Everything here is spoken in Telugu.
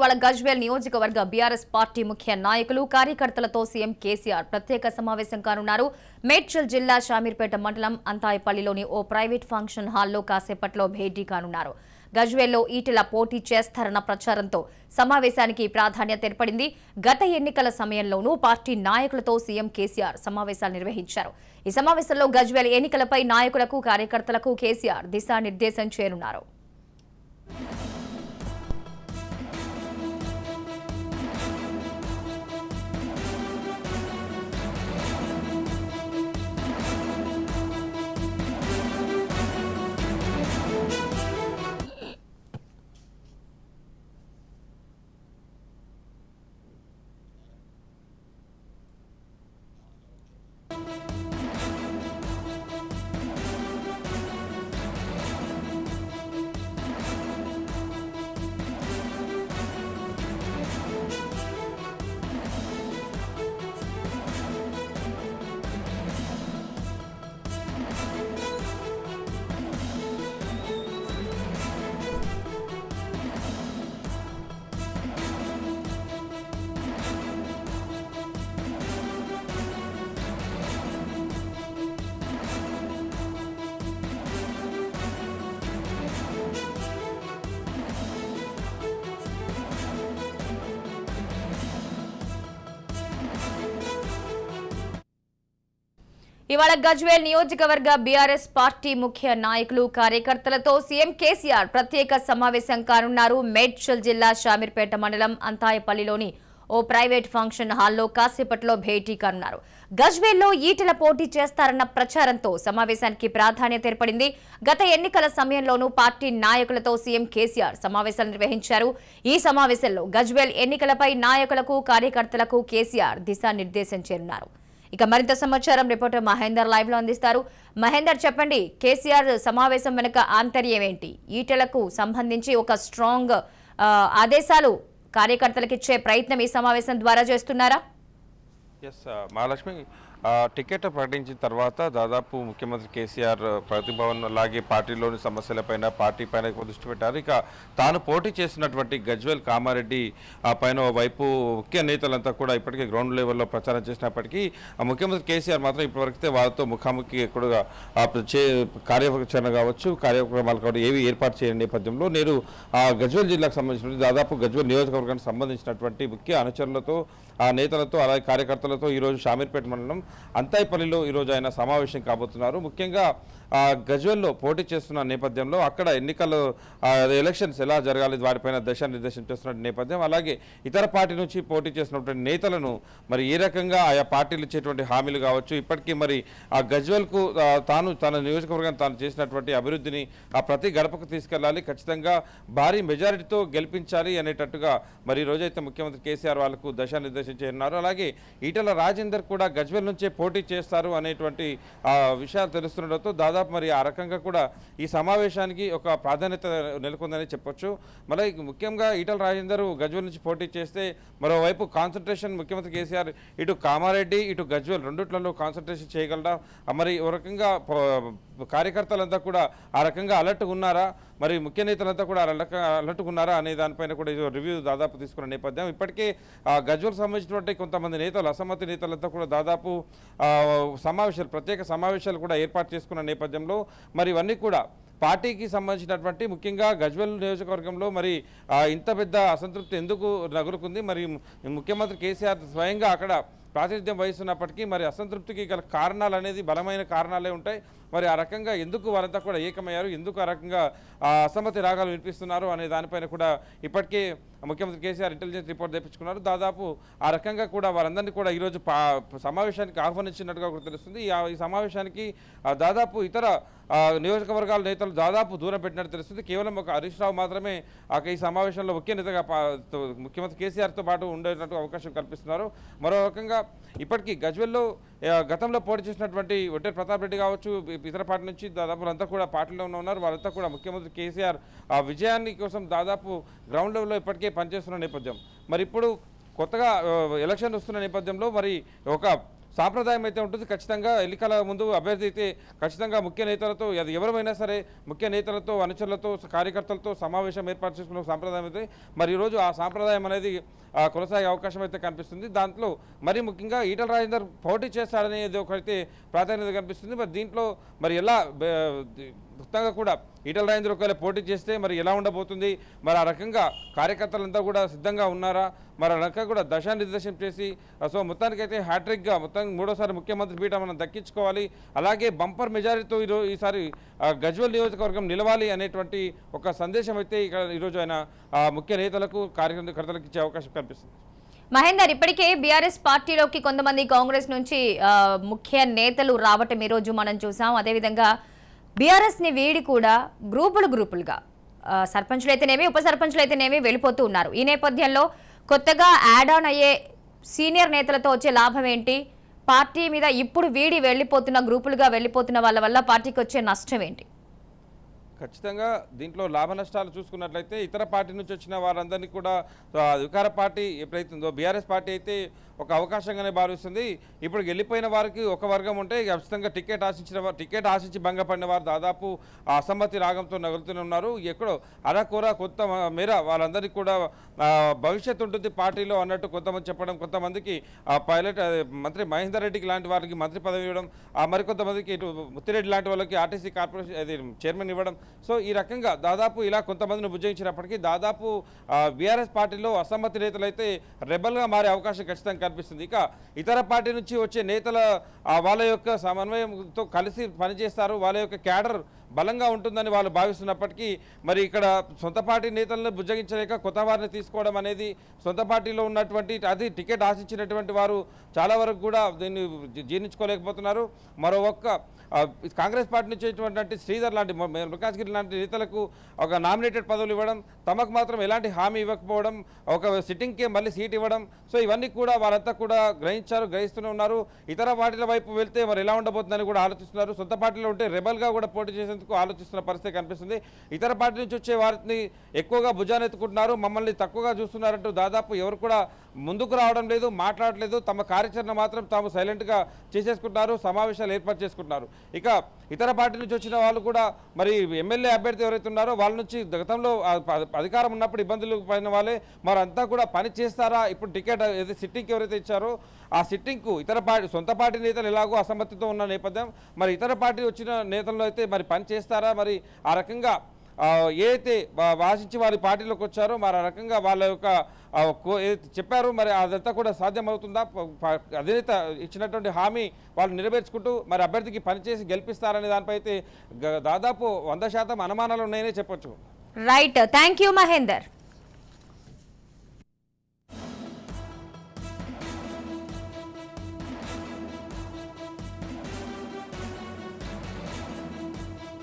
వాళ్ళ గజ్వేల్ నియోజకవర్గ బీఆర్ఎస్ పార్టీ ముఖ్య నాయకులు కార్యకర్తలతో సీఎం కేసీఆర్ ప్రత్యేక సమావేశం కానున్నారు. మేడ్చల్ జిల్లా షామీర్పేట మండలం అంతాయపల్లిలోని ఓ ప్రైవేట్ ఫంక్షన్ హాల్లో కాసేపట్లో భేటీ కానున్నారు. గజ్వేల్లో ఈటెల పోటీ చేస్తారన్న ప్రచారంతో సమావేశానికి ప్రాధాన్యత ఏర్పడింది. గత ఎన్నికల సమయంలోనూ పార్టీ నాయకులతో సీఎం కేసీఆర్ సమావేశాలు నిర్వహించారు. ఈ సమావేశంలో గజ్వేల్ ఎన్నికలపై నాయకులకు కార్యకర్తలకు కేసీఆర్ దిశానిర్దేశం చేయనున్నారు. ఇవాళ గజ్వేల్ నియోజకవర్గ బీఆర్ఎస్ పార్టీ ముఖ్య నాయకులు కార్యకర్తలతో సీఎం కేసీఆర్ ప్రత్యేక సమావేశం కానున్నారు. మేడ్చల్ జిల్లా షామీర్పేట మండలం అంతాయపల్లిలోని ఓ ప్రైవేట్ ఫంక్షన్ హాల్లో కాసేపట్లో భేటీ కానున్నారు. గజ్వేల్లో ఈటెల పోటీ చేస్తారన్న ప్రచారంతో సమావేశానికి ప్రాధాన్యత ఏర్పడింది. గత ఎన్నికల సమయంలోనూ పార్టీ నాయకులతో సీఎం కేసీఆర్ సమావేశాలు నిర్వహించారు. ఈ సమావేశంలో గజ్వేల్ ఎన్నికలపై నాయకులకు కార్యకర్తలకు కేసీఆర్ దిశానిర్దేశం చేయనున్నారు. ఇక మరింత సమాచారం రిపోర్టర్ మహేందర్ లైవ్ లో అందిస్తారు. మహేందర్, చెప్పండి, కేసీఆర్ సమావేశం వెనుక ఆంతర్యం ఏంటి? ఈటెలకు సంబంధించి ఒక స్ట్రాంగ్ ఆదేశాలు కార్యకర్తలకు ఇచ్చే ప్రయత్నం ఈ సమావేశం ద్వారా చేస్తున్నారా? మహాలక్ష్మి, టికెట్ ప్రకటించిన తర్వాత దాదాపు ముఖ్యమంత్రి కేసీఆర్ ప్రతిభవన్ అలాగే పార్టీలోని సమస్యలపైన పార్టీ పైన దృష్టి పెట్టారు. ఇక తాను పోటీ చేసినటువంటి గజ్వేల్ కామారెడ్డి పైన వైపు ముఖ్య నేతలంతా కూడా ఇప్పటికే గ్రౌండ్ లెవెల్లో ప్రచారం చేసినప్పటికీ ముఖ్యమంత్రి కేసీఆర్ మాత్రం ఇప్పటివరకైతే వాళ్ళతో ముఖాముఖి ఎక్కువగా కార్యాచరణ కావచ్చు, కార్యక్రమాలు కావచ్చు ఏవి ఏర్పాటు చేయని నేపథ్యంలో నేను గజ్వేల్ జిల్లాకు సంబంధించినటువంటి దాదాపు గజ్వేల్ నియోజకవర్గానికి సంబంధించినటువంటి ముఖ్య అనుచరులతో నేతలతో అలాగే కార్యకర్తలతో ఈరోజు షామీర్పేట మండలం అంతాయపల్లిలో ఈరోజు ఆయన సమావేశం కాబోతున్నారు. ముఖ్యంగా గజ్వేల్లో పోటీ చేస్తున్న నేపథ్యంలో అక్కడ ఎన్నికలు ఎలక్షన్స్ ఎలా జరగాలి వాటిపైన దిశానిర్దేశం చేస్తున్న నేపథ్యం, అలాగే ఇతర పార్టీ నుంచి పోటీ చేసినటువంటి నేతలను మరి ఏ రకంగా ఆయా పార్టీలు ఇచ్చేటువంటి హామీలు కావచ్చు, ఇప్పటికీ మరి ఆ గజ్వేల్కు తన నియోజకవర్గాన్ని తాను చేసినటువంటి అభివృద్ధిని ప్రతి గడపకు తీసుకెళ్లాలి, ఖచ్చితంగా భారీ మెజారిటీతో గెలిపించాలి అనేటట్టుగా మరి ఈ రోజైతే ముఖ్యమంత్రి కేసీఆర్ వాళ్ళకు దిశానిర్దేశం చేయనున్నారు. అలాగే ఈటెల రాజేందర్ కూడా గజ్వేల్ నుంచే పోటీ చేస్తారు అనేటువంటి విషయాలు తెలుస్తుండటంతో దాదాపు మరి ఆ రకంగా కూడా ఈ సమావేశానికి ఒక ప్రాధాన్యత నెలకొందని చెప్పొచ్చు. మరి ముఖ్యంగా ఈటెల రాజేందర్ గజ్వేల్ నుంచి పోటీ చేస్తే మరోవైపు కాన్సన్ట్రేషన్ ముఖ్యమంత్రి కేసీఆర్ ఇటు కామారెడ్డి ఇటు గజ్వేల్ రెండిట్లలో కాన్సన్ట్రేషన్ చేయగలరా, మరి ఒక రకంగా కార్యకర్తలంతా కూడా ఆ రకంగా అలర్ట్గా ఉన్నారా, మరి ముఖ్య నేతలంతా కూడా అలర్ట్గా ఉన్నారా అనే దానిపైన కూడా ఇది రివ్యూ దాదాపు తీసుకున్న నేపథ్యం. ఇప్పటికే గజ్వేల్ సంబంధించినటువంటి కొంతమంది నేతలు అసమ్మతి నేతలంతా కూడా దాదాపు ప్రత్యేక సమావేశాలు కూడా ఏర్పాటు చేసుకున్న నేపథ్యంలో మరి ఇవన్నీ కూడా పార్టీకి సంబంధించినటువంటి ముఖ్యంగా గజ్వేల్ నియోజకవర్గంలో మరి ఇంత పెద్ద అసంతృప్తి ఎందుకు నగులుకుంది, మరి ముఖ్యమంత్రి కేసీఆర్ స్వయంగా అక్కడ ప్రాతినిధ్యం వహిస్తున్నప్పటికీ మరి అసంతృప్తికి గల కారణాలు అనేది బలమైన కారణాలే ఉంటాయి. మరి ఆ రకంగా ఎందుకు వారంతా కూడా ఏకమయ్యారు, ఎందుకు ఆ రకంగా అసమ్మతి రాగాలు వినిపిస్తున్నారు అనే దానిపైన కూడా ఇప్పటికే ముఖ్యమంత్రి కేసీఆర్ ఇంటెలిజెన్స్ రిపోర్ట్ తెప్పించుకున్నారు. దాదాపు ఆ రకంగా కూడా వారందరినీ కూడా ఈరోజు సమావేశానికి ఆహ్వానించినట్టుగా కూడా తెలుస్తుంది. ఈ సమావేశానికి దాదాపు ఇతర నియోజకవర్గాల నేతలు దాదాపు దూరం పెట్టినట్టు తెలుస్తుంది. కేవలం ఒక హరీష్ రావు మాత్రమే ఈ సమావేశంలో ముఖ్య నేతగా ముఖ్యమంత్రి కేసీఆర్తో పాటు ఉండేటట్టు అవకాశం కల్పిస్తున్నారు. మరో రకంగా ఇప్పటికీ గజ్వేల్లో గతంలో పోటీ చేసినటువంటి ఒట్టేరు ప్రతాప్ రెడ్డి కావచ్చు, ఇతర పార్టీ నుంచి దాదాపు అంతా కూడా పార్టీలో ఉన్నారు. వారంతా కూడా ముఖ్యమంత్రి కేసీఆర్ విజయాన్ని కోసం దాదాపు గ్రౌండ్ లెవెల్లో ఇప్పటికే పనిచేస్తున్న నేపథ్యం. మరి ఇప్పుడు కొత్తగా ఎలక్షన్ వస్తున్న నేపథ్యంలో మరి ఒక సాంప్రదాయం అయితే ఉంటుంది. ఖచ్చితంగా ఎన్నికల ముందు అభ్యర్థి అయితే ఖచ్చితంగా ముఖ్య నేతలతో, అది ఎవరైనా సరే ముఖ్య నేతలతో, అనుచరులతో, కార్యకర్తలతో సమావేశం ఏర్పాటు చేసుకున్న సాంప్రదాయం అయితే మరి ఈరోజు ఆ సాంప్రదాయం అనేది కొనసాగే అవకాశం అయితే కనిపిస్తుంది. దాంట్లో మరి ముఖ్యంగా ఈటల రాజేందర్ పోటీ చేస్తాడనేది ఒకైతే ప్రాధాన్యత కనిపిస్తుంది. మరి దీంట్లో మరి ఎలా మొత్తంగా కూడా ఈటల రాజేందర్ ఒకవేళ పోటీ చేస్తే మరి ఎలా ఉండబోతుంది, మరి ఆ రకంగా కార్యకర్తలంతా కూడా సిద్ధంగా ఉన్నారా, మరి ఆ రకంగా కూడా దశానిర్దేశం చేసి సో మొత్తానికైతే హ్యాట్రిక్గా మొత్తం మూడోసారి ముఖ్యమంత్రి పీఠ మనం దక్కించుకోవాలి, అలాగే బంపర్ మెజారిటీతో ఈసారి గజ్వేల్ నియోజకవర్గం నిలవాలి అనేటువంటి ఒక సందేశం అయితే ఈరోజు ఆయన ముఖ్య నేతలకు కార్యకర్తలకు ఇచ్చే అవకాశం కనిపిస్తుంది. మహేందర్, ఇప్పటికే బీఆర్ఎస్ పార్టీలోకి కొంతమంది కాంగ్రెస్ నుంచి ముఖ్య నేతలు రావటం ఈరోజు మనం చూసాం. అదేవిధంగా బీఆర్ఎస్ని వీడి కూడా గ్రూపులుగా సర్పంచులు అయితేనేమి, ఉప సర్పంచులు అయితేనేమి వెళ్ళిపోతూ ఉన్నారు. ఈ నేపథ్యంలో కొత్తగా యాడ్ ఆన్ అయ్యే సీనియర్ నేతలతో వచ్చే లాభం ఏంటి? పార్టీ మీద ఇప్పుడు వీడి వెళ్ళిపోతున్న గ్రూపులుగా వెళ్ళిపోతున్న వాళ్ళ వల్ల పార్టీకి వచ్చే నష్టం ఏంటి? ఖచ్చితంగా దీంట్లో లాభ నష్టాలు చూసుకున్నట్లయితే ఇతర పార్టీ నుంచి వచ్చిన వారందరినీ కూడా అధికార పార్టీ ఎప్పుడైతే ఉందో బీఆర్ఎస్ పార్టీ అయితే ఒక అవకాశంగానే భావిస్తుంది. ఇప్పుడు వెళ్ళిపోయిన వారికి ఒక వర్గం ఉంటే ఖచ్చితంగా టికెట్ ఆశించి భంగపడిన వారు దాదాపు అసమ్మతి రాగంతో నగులుతూనే ఉన్నారు. ఎక్కడో అరకొర కొత్త మేర వాళ్ళందరికీ కూడా భవిష్యత్తు ఉంటుంది పార్టీలో అన్నట్టు కొంతమంది చెప్పడం, కొంతమందికి పైలట్ మంత్రి మహేందర్ రెడ్డికి లాంటి వారికి మంత్రి పదవి ఇవ్వడం, మరికొంతమందికి ఇటు ముత్తిరెడ్డి లాంటి వాళ్ళకి ఆర్టీసీ కార్పొరేషన్ అది చైర్మన్ ఇవ్వడం. సో ఈ రకంగా దాదాపు ఇలా కొంతమందిని భుజించినప్పటికీ దాదాపు బీఆర్ఎస్ పార్టీలో అసమ్మతి నేతలు అయితే రెబల్గా మారే అవకాశం ఖచ్చితంగా కనిపిస్తుంది. ఇక ఇతర పార్టీ నుంచి వచ్చే నేతల వాళ్ళ యొక్క సమన్వయంతో కలిసి పనిచేస్తారు, వాళ్ళ యొక్క క్యాడర్ బలంగా ఉంటుందని వాళ్ళు భావిస్తున్నప్పటికీ మరి ఇక్కడ సొంత పార్టీ నేతలను బుజ్జగించలేక కొత్త వారిని తీసుకోవడం అనేది సొంత పార్టీలో ఉన్నటువంటి అది టికెట్ ఆశించినటువంటి వారు చాలా వరకు కూడా దీన్ని జీర్ణించుకోలేకపోతున్నారు. మరో ఒక్క కాంగ్రెస్ పార్టీ నుంచి వచ్చేటువంటి శ్రీధర్ లాంటి ప్రకాష్గిరి లాంటి నేతలకు ఒక నామినేటెడ్ పదవులు ఇవ్వడం, తమకు మాత్రం ఎలాంటి హామీ ఇవ్వకపోవడం, ఒక సిట్టింగ్కే మళ్ళీ సీట్ ఇవ్వడం. సో ఇవన్నీ కూడా వారంతా కూడా గ్రహిస్తూనే ఉన్నారు. ఇతర పార్టీల వైపు వెళ్తే మరి ఎలా ఉండబోతుందని కూడా ఆలోచిస్తున్నారు. సొంత పార్టీలో ఉంటే రెబల్గా కూడా పోటీ చేసేందుకు ఆలోచిస్తున్న పరిస్థితి కనిపిస్తుంది. ఇతర పార్టీ నుంచి వచ్చే వారిని ఎక్కువగా భుజానెత్తుకుంటున్నారు, మమ్మల్ని తక్కువగా చూస్తున్నారంటూ దాదాపు ఎవరు కూడా ముందుకు రావడం లేదు, మాట్లాడలేదు. తమ కార్యాచరణ మాత్రం తాము సైలెంట్గా చేసేసుకుంటున్నారు, సమావేశాలు ఏర్పాటు చేసుకుంటున్నారు. ఇక ఇతర పార్టీ నుంచి వచ్చిన వాళ్ళు కూడా మరి ఎమ్మెల్యే అభ్యర్థి ఎవరైతే ఉన్నారో వాళ్ళ నుంచి గతంలో అధికారం ఉన్నప్పుడు ఇబ్బందులు పడిన వాళ్ళే మరంతా కూడా పని చేస్తారా? ఇప్పుడు టికెట్ సిట్టింగ్కి ఎవరైతే ఇచ్చారో ఆ సిట్టింగ్కు ఇతర పార్టీ సొంత పార్టీ నేతలు ఎలాగో అసమ్మతితో ఉన్న నేపథ్యం మరి ఇతర పార్టీ వచ్చిన నేతల్లో అయితే మరి పని చేస్తారా? మరి ఆ రకంగా ఏదైతే ఆశించి వారి పార్టీలోకి వచ్చారో మరి ఆ రకంగా వాళ్ళ యొక్క చెప్పారు, మరి అదంతా కూడా సాధ్యమవుతుందా? అధినేత ఇచ్చినటువంటి హామీ వాళ్ళు నెరవేర్చుకుంటూ మరి అభ్యర్థికి పనిచేసి గెలిపిస్తారనే దానిపై అయితే దాదాపు 100% అనుమానాలు ఉన్నాయనే చెప్పొచ్చు. Right, thank you Mahender.